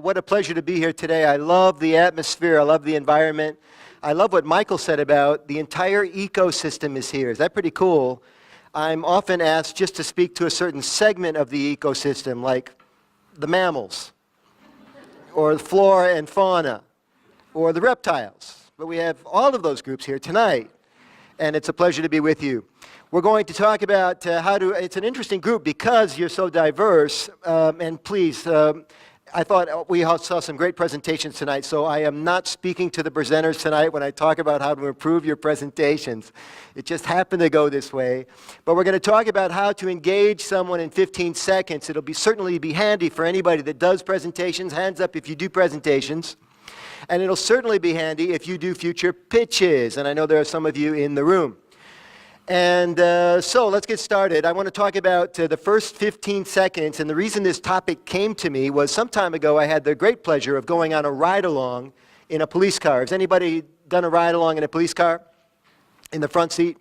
what a pleasure to be here today. I love the atmosphere. I love the environment. I love what Michael said about the entire ecosystem is here. Is that pretty cool? I'm often asked just to speak to a certain segment of the ecosystem, like the mammals, or the flora and fauna, or the reptiles. But we have all of those groups here tonight, and it's a pleasure to be with you. We're going to talk about it's an interesting group because you're so diverse, and please, I thought we saw some great presentations tonight, so I am not speaking to the presenters tonight when I talk about how to improve your presentations. It just happened to go this way. But we're going to talk about how to engage someone in 15 seconds. It'll certainly be handy for anybody that does presentations. Hands up if you do presentations. And it'll certainly be handy if you do future pitches, and I know there are some of you in the room. And so let's get started. I want to talk about the first 15 seconds, and the reason this topic came to me was some time ago I had the great pleasure of going on a ride-along in a police car. Has anybody done a ride-along in a police car? In the front seat?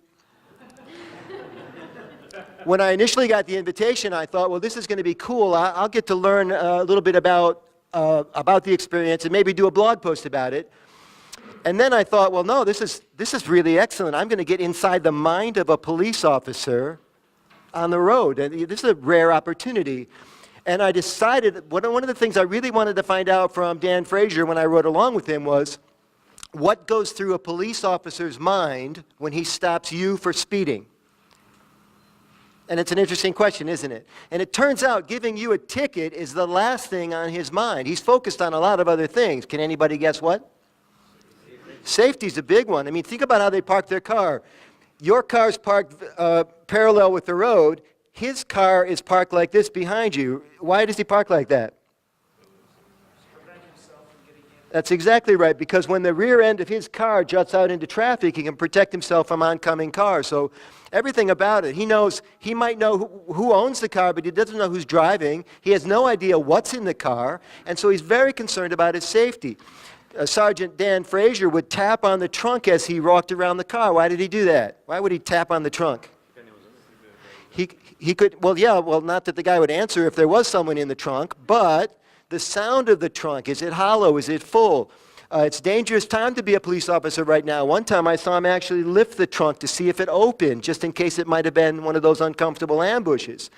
When I initially got the invitation, I thought, well, this is going to be cool. I'll get to learn a little bit about the experience and maybe do a blog post about it. And then I thought, well, no, this is really excellent. I'm going to get inside the mind of a police officer on the road. And this is a rare opportunity. And I decided, one of the things I really wanted to find out from Dan Frazier when I rode along with him was, what goes through a police officer's mind when he stops you for speeding? And it's an interesting question, isn't it? And it turns out giving you a ticket is the last thing on his mind. He's focused on a lot of other things. Can anybody guess what? Safety's a big one. I mean, think about how they park their car. Your car's parked parallel with the road. His car is parked like this behind you. Why does he park like that? That's exactly right, because when the rear end of his car juts out into traffic, he can protect himself from oncoming cars. So everything about it, he might know who owns the car, but he doesn't know who's driving. He has no idea what's in the car, and so he's very concerned about his safety. Sergeant Dan Frazier would tap on the trunk as he walked around the car. Why did he do that? Why would he tap on the trunk? He could, not that the guy would answer if there was someone in the trunk, but the sound of the trunk, is it hollow, is it full? It's a dangerous time to be a police officer right now. One time I saw him actually lift the trunk to see if it opened, just in case it might have been one of those uncomfortable ambushes.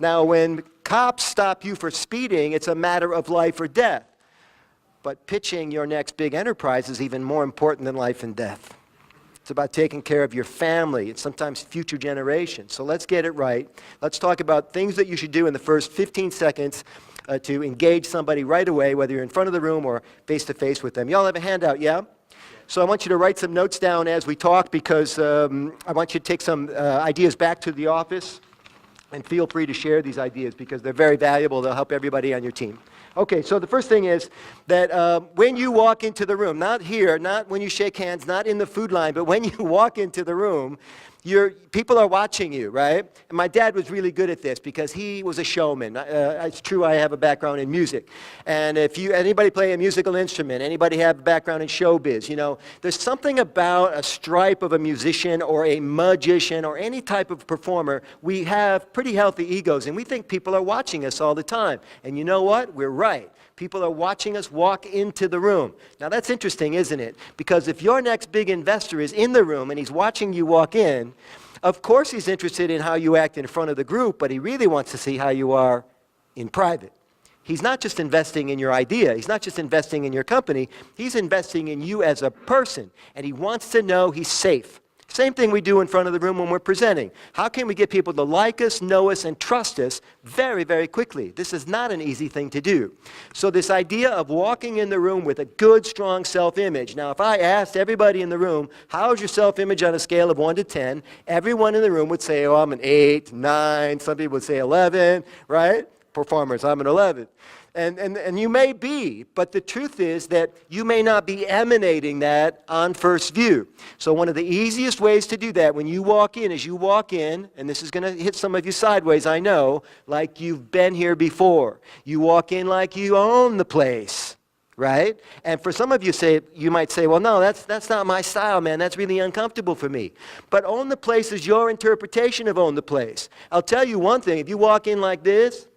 Now, when cops stop you for speeding, it's a matter of life or death. But pitching your next big enterprise is even more important than life and death. It's about taking care of your family and sometimes future generations. So let's get it right. Let's talk about things that you should do in the first 15 seconds to engage somebody right away, whether you're in front of the room or face-to-face with them. Y'all have a handout, yeah? So I want you to write some notes down as we talk because I want you to take some ideas back to the office. And feel free to share these ideas because they're very valuable. They'll help everybody on your team. Okay, so the first thing is that when you walk into the room, not here, not when you shake hands, not in the food line, but when you walk into the room, people are watching you, right? And my dad was really good at this because he was a showman. It's true I have a background in music. And if anybody play a musical instrument, anybody have a background in showbiz, there's something about a stripe of a musician or a magician or any type of performer. We have pretty healthy egos, and we think people are watching us all the time. And you know what? We're right. People are watching us walk into the room. Now that's interesting, isn't it? Because if your next big investor is in the room and he's watching you walk in, of course he's interested in how you act in front of the group, but he really wants to see how you are in private. He's not just investing in your idea. He's not just investing in your company. He's investing in you as a person, and he wants to know he's safe. Same thing we do in front of the room when we're presenting. How can we get people to like us, know us, and trust us very, very quickly? This is not an easy thing to do. So this idea of walking in the room with a good, strong self-image. Now, if I asked everybody in the room, how's your self-image on a scale of 1 to 10, everyone in the room would say, oh, I'm an 8, 9. Some people would say 11, right? Performers, I'm an 11. And you may be, but the truth is that you may not be emanating that on first view. So one of the easiest ways to do that when you walk in is you walk in, and this is going to hit some of you sideways, I know, like you've been here before. You walk in like you own the place, right? And for some of you, you might say, well, no, that's not my style, man. That's really uncomfortable for me. But own the place is your interpretation of own the place. I'll tell you one thing. If you walk in like this,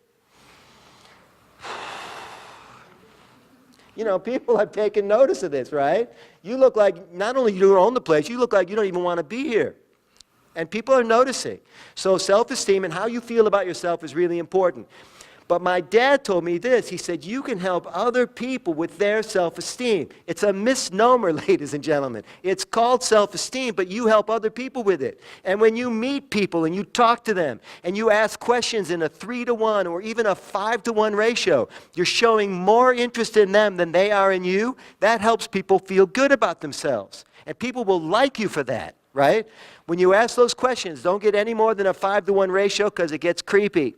People have taken notice of this, right? You look like, not only you don't own the place, you look like you don't even want to be here. And people are noticing. So self-esteem and how you feel about yourself is really important. But my dad told me this. He said, you can help other people with their self-esteem. It's a misnomer, ladies and gentlemen. It's called self-esteem, but you help other people with it. And when you meet people and you talk to them and you ask questions in a 3-to-1 or even a 5-to-1 ratio, you're showing more interest in them than they are in you. That helps people feel good about themselves. And people will like you for that, right? When you ask those questions, don't get any more than a 5-to-1 ratio because it gets creepy.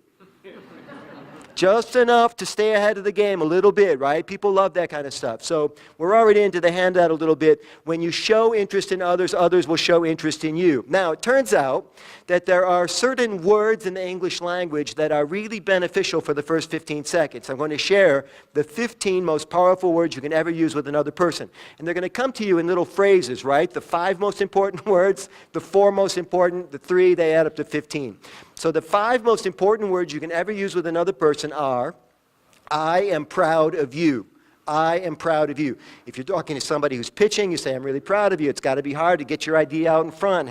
Just enough to stay ahead of the game a little bit, right? People love that kind of stuff. So we're already into the handout a little bit. When you show interest in others, others will show interest in you. Now, it turns out that there are certain words in the English language that are really beneficial for the first 15 seconds. I'm going to share the 15 most powerful words you can ever use with another person. And they're going to come to you in little phrases, right? The 5 most important words, the 4 most important, the 3, they add up to 15. So the 5 most important words you can ever use with another person are, I am proud of you. I am proud of you. If you're talking to somebody who's pitching, you say, I'm really proud of you. It's got to be hard to get your idea out in front,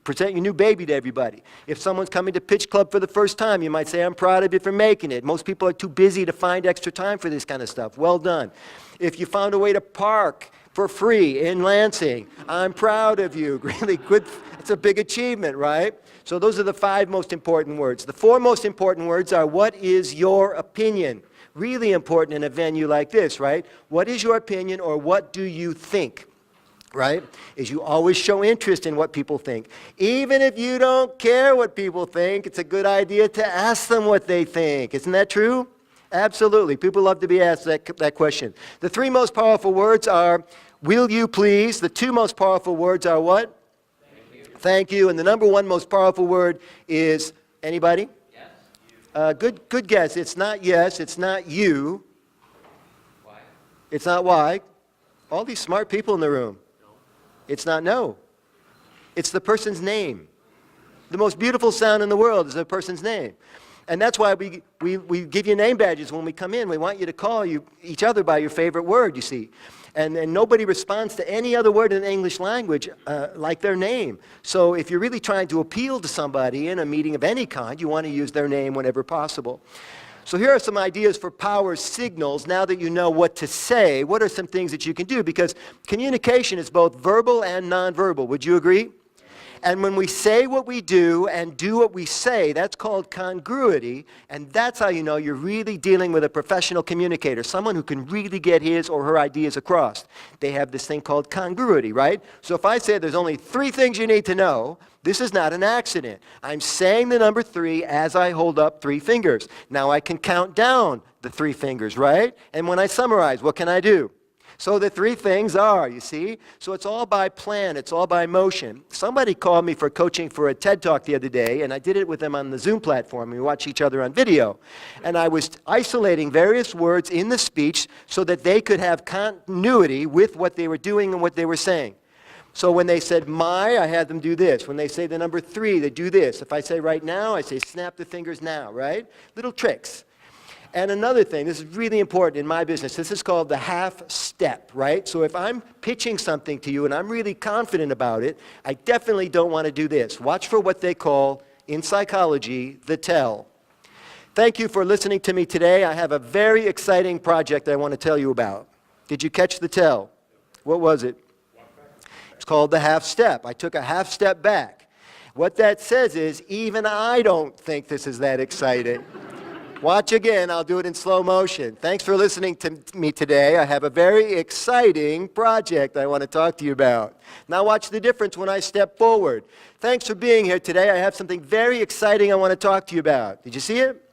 present your new baby to everybody. If someone's coming to pitch club for the first time, you might say, I'm proud of you for making it. Most people are too busy to find extra time for this kind of stuff. Well done. If you found a way to park for free in Lansing, I'm proud of you. Really good. It's a big achievement, right? So those are the 5 most important words. The 4 most important words are, what is your opinion? Really important in a venue like this, right? What is your opinion, or what do you think? Right? Is you always show interest in what people think. Even if you don't care what people think, it's a good idea to ask them what they think. Isn't that true? Absolutely. People love to be asked that question. The 3 most powerful words are, will you please? The 2 most powerful words are what? Thank you. And the number 1 most powerful word is, anybody? Yes. Good guess. It's not yes. It's not you. Why? It's not why. All these smart people in the room. No. It's not no. It's the person's name. The most beautiful sound in the world is a person's name. And that's why we give you name badges when we come in. We want you to call each other by your favorite word, you see. And nobody responds to any other word in the English language like their name. So if you're really trying to appeal to somebody in a meeting of any kind, you want to use their name whenever possible. So here are some ideas for power signals. Now that you know what to say, what are some things that you can do? Because communication is both verbal and nonverbal. Would you agree? And when we say what we do and do what we say, that's called congruity, and that's how you know you're really dealing with a professional communicator, someone who can really get his or her ideas across. They have this thing called congruity, right? So if I say there's only 3 things you need to know, this is not an accident. I'm saying the number 3 as I hold up 3 fingers. Now I can count down the 3 fingers, right? And when I summarize, what can I do? So the 3 things are, you see? So it's all by plan. It's all by motion. Somebody called me for coaching for a TED Talk the other day, and I did it with them on the Zoom platform. We watch each other on video. And I was isolating various words in the speech so that they could have continuity with what they were doing and what they were saying. So when they said my, I had them do this. When they say the number 3, they do this. If I say right now, I say snap the fingers now, right? Little tricks. And another thing, this is really important in my business, this is called the half step, right? So if I'm pitching something to you and I'm really confident about it, I definitely don't want to do this. Watch for what they call, in psychology, the tell. Thank you for listening to me today. I have a very exciting project I want to tell you about. Did you catch the tell? What was it? It's called the half step. I took a half step back. What that says is, even I don't think this is that exciting. Watch again, I'll do it in slow motion. Thanks for listening to me today. I have a very exciting project I want to talk to you about. Now watch the difference when I step forward. Thanks for being here today. I have something very exciting I want to talk to you about. Did you see it?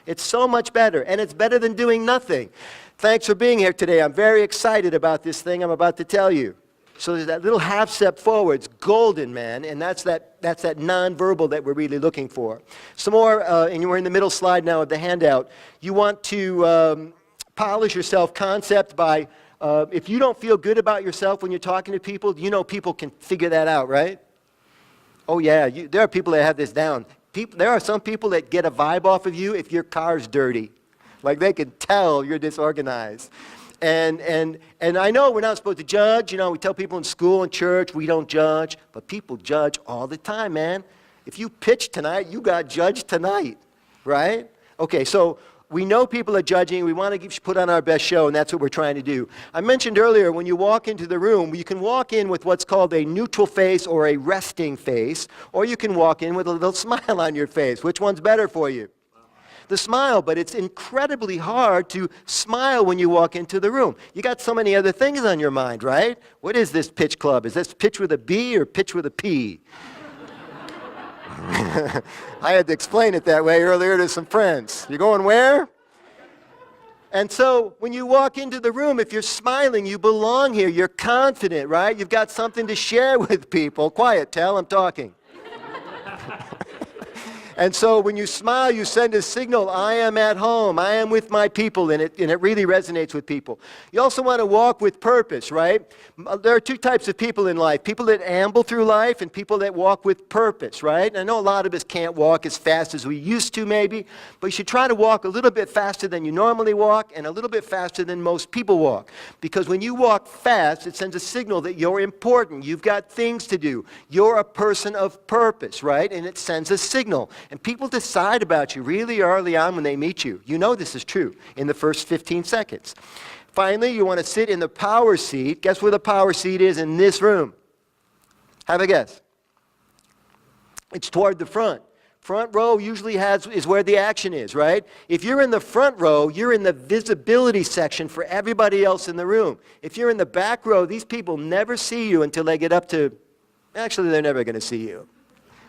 It's so much better, and it's better than doing nothing. Thanks for being here today. I'm very excited about this thing I'm about to tell you. So there's that little half step forward. It's golden, man, and that's that nonverbal that we're really looking for. Some more, and we're in the middle slide now of the handout. You want to polish your self-concept by, if you don't feel good about yourself when you're talking to people, you know people can figure that out, right? Oh yeah, there are people that have this down. There are some people that get a vibe off of you if your car's dirty. Like they can tell you're disorganized. And I know we're not supposed to judge. You know, we tell people in school and church we don't judge, but people judge all the time, man. If you pitch tonight, you got judged tonight, right? Okay, so we know people are judging. We want to put on our best show, and that's what we're trying to do. I mentioned earlier, when you walk into the room, you can walk in with what's called a neutral face or a resting face, or you can walk in with a little smile on your face. Which one's better for you? The smile, but it's incredibly hard to smile when you walk into the room. You got so many other things on your mind, right? What is this pitch club? Is this pitch with a B or pitch with a P? I had to explain it that way earlier to some friends. You're going where? And so when you walk into the room, if you're smiling, you belong here. You're confident, right? You've got something to share with people. Quiet, Tell, I'm talking. And so when you smile, you send a signal, I am at home, I am with my people, and it really resonates with people. You also want to walk with purpose, right? There are two types of people in life, people that amble through life and people that walk with purpose, right? And I know a lot of us can't walk as fast as we used to maybe, but you should try to walk a little bit faster than you normally walk and a little bit faster than most people walk. Because when you walk fast, it sends a signal that you're important, you've got things to do, you're a person of purpose, right? And it sends a signal. And people decide about you really early on when they meet you. You know this is true in the first 15 seconds. Finally, you want to sit in the power seat. Guess where the power seat is in this room? Have a guess. It's toward the front. Front row usually is where the action is, right? If you're in the front row, you're in the visibility section for everybody else in the room. If you're in the back row, these people never see you until they get up to, actually, they're never going to see you.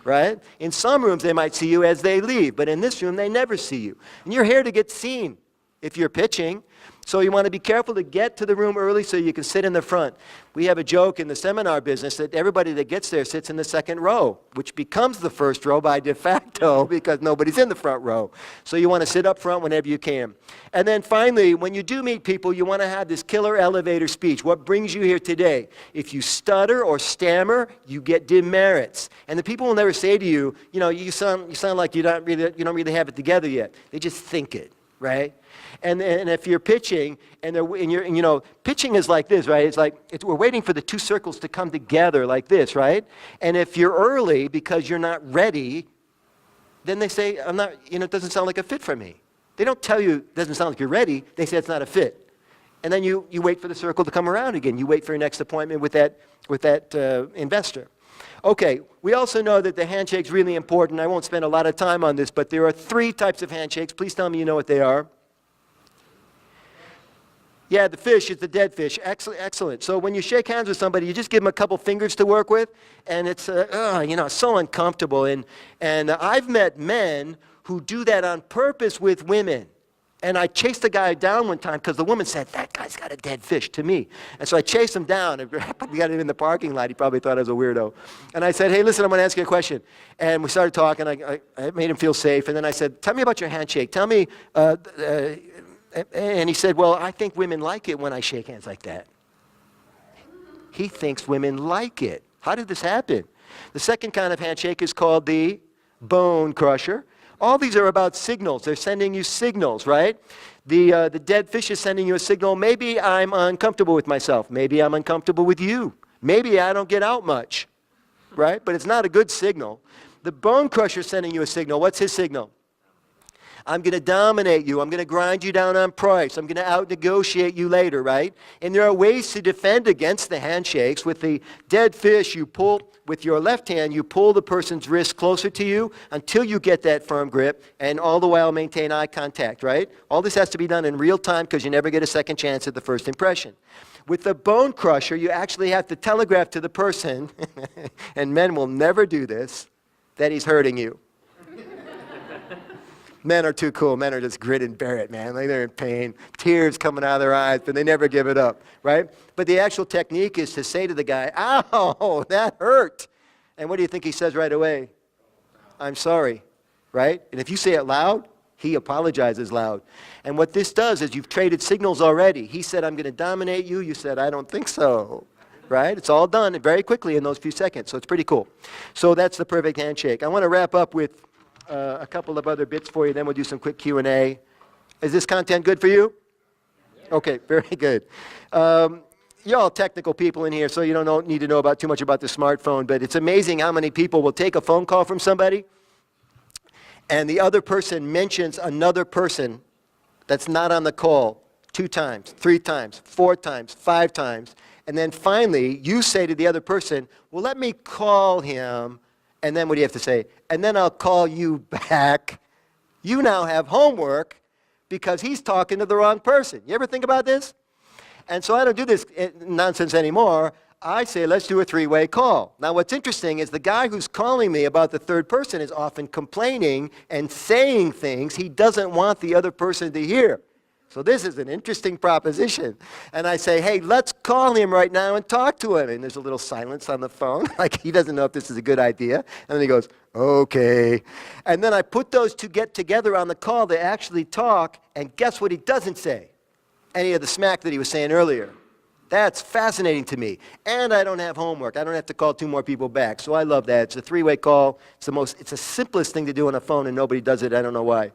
Right? In some rooms, they might see you as they leave, but in this room, they never see you. And you're here to get seen if you're pitching. So you want to be careful to get to the room early so you can sit in the front. We have a joke in the seminar business that everybody that gets there sits in the second row, which becomes the first row by de facto because nobody's in the front row. So you want to sit up front whenever you can. And then finally, when you do meet people, you want to have this killer elevator speech. What brings you here today? If you stutter or stammer, you get demerits. And the people will never say to you, you know, you sound like you don't really have it together yet. They just think it, right? And if you're pitching, pitching is like this, right? It's like we're waiting for the two circles to come together like this, right? And if you're early because you're not ready, then they say, it doesn't sound like a fit for me. They don't tell you it doesn't sound like you're ready. They say it's not a fit. And then you wait for the circle to come around again. You wait for your next appointment with that investor. Okay, we also know that the handshake's really important. I won't spend a lot of time on this, but there are 3 types of handshakes. Please tell me you know what they are. Yeah, the fish is the dead fish. Excellent. So when you shake hands with somebody, you just give them a couple fingers to work with, and it's so uncomfortable. And I've met men who do that on purpose with women. And I chased a guy down one time because the woman said, that guy's got a dead fish to me. And so I chased him down. And we got him in the parking lot. He probably thought I was a weirdo. And I said, hey, listen, I'm going to ask you a question. And we started talking. I made him feel safe. And then I said, tell me about your handshake. Tell me, and he said, well, I think women like it when I shake hands like that. He thinks women like it. How did this happen? The second kind of handshake is called the bone crusher. All these are about signals. They're sending you signals, right? The dead fish is sending you a signal. Maybe I'm uncomfortable with myself. Maybe I'm uncomfortable with you. Maybe I don't get out much, right? But it's not a good signal. The bone crusher is sending you a signal. What's his signal? I'm going to dominate you. I'm going to grind you down on price. I'm going to out-negotiate you later, right? And there are ways to defend against the handshakes. With the dead fish, you pull, with your left hand, you pull the person's wrist closer to you until you get that firm grip, and all the while maintain eye contact, right? All this has to be done in real time because you never get a second chance at the first impression. With the bone crusher, you actually have to telegraph to the person, and men will never do this, that he's hurting you. Men are too cool. Men are just grit and bear it, man. Like they're in pain, tears coming out of their eyes, but they never give it up, right? But the actual technique is to say to the guy, ow, that hurt. And what do you think he says right away? I'm sorry, right? And if you say it loud, he apologizes loud. And what this does is you've traded signals already. He said, I'm going to dominate you. You said, I don't think so, right? It's all done very quickly in those few seconds. So it's pretty cool. So that's the perfect handshake. I want to wrap up with a couple of other bits for you, then we'll do some quick Q&A. Is this content good for you? Okay, very good. You're all technical people in here, so you don't need to know too much about the smartphone, but it's amazing how many people will take a phone call from somebody, and the other person mentions another person that's not on the call 2 times, 3 times, 4 times, 5 times, and then finally you say to the other person, well, let me call him, and then what do you have to say? And then I'll call you back. You now have homework because he's talking to the wrong person. You ever think about this? And so I don't do this nonsense anymore. I say, let's do a 3-way call. Now, what's interesting is the guy who's calling me about the third person is often complaining and saying things he doesn't want the other person to hear. So this is an interesting proposition. And I say, hey, let's call him right now and talk to him. And there's a little silence on the phone, like he doesn't know if this is a good idea. And then he goes, okay. And then I put those 2 get together on the call. They actually talk, and guess what he doesn't say? Any of the smack that he was saying earlier. That's fascinating to me. And I don't have homework. I don't have to call 2 more people back. So I love that. It's a 3-way call. It's the simplest thing to do on a phone, and nobody does it. I don't know why.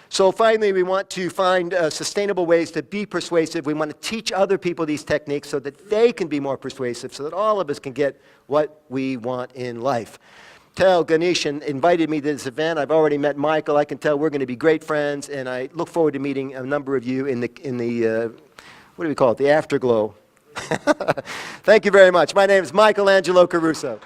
So finally, we want to find sustainable ways to be persuasive. We want to teach other people these techniques so that they can be more persuasive, so that all of us can get what we want in life. Ganesh invited me to this event. I've already met Michael. I can tell we're going to be great friends, and I look forward to meeting a number of you in the what do we call it, the afterglow. Thank you very much. My name is Angelo Caruso.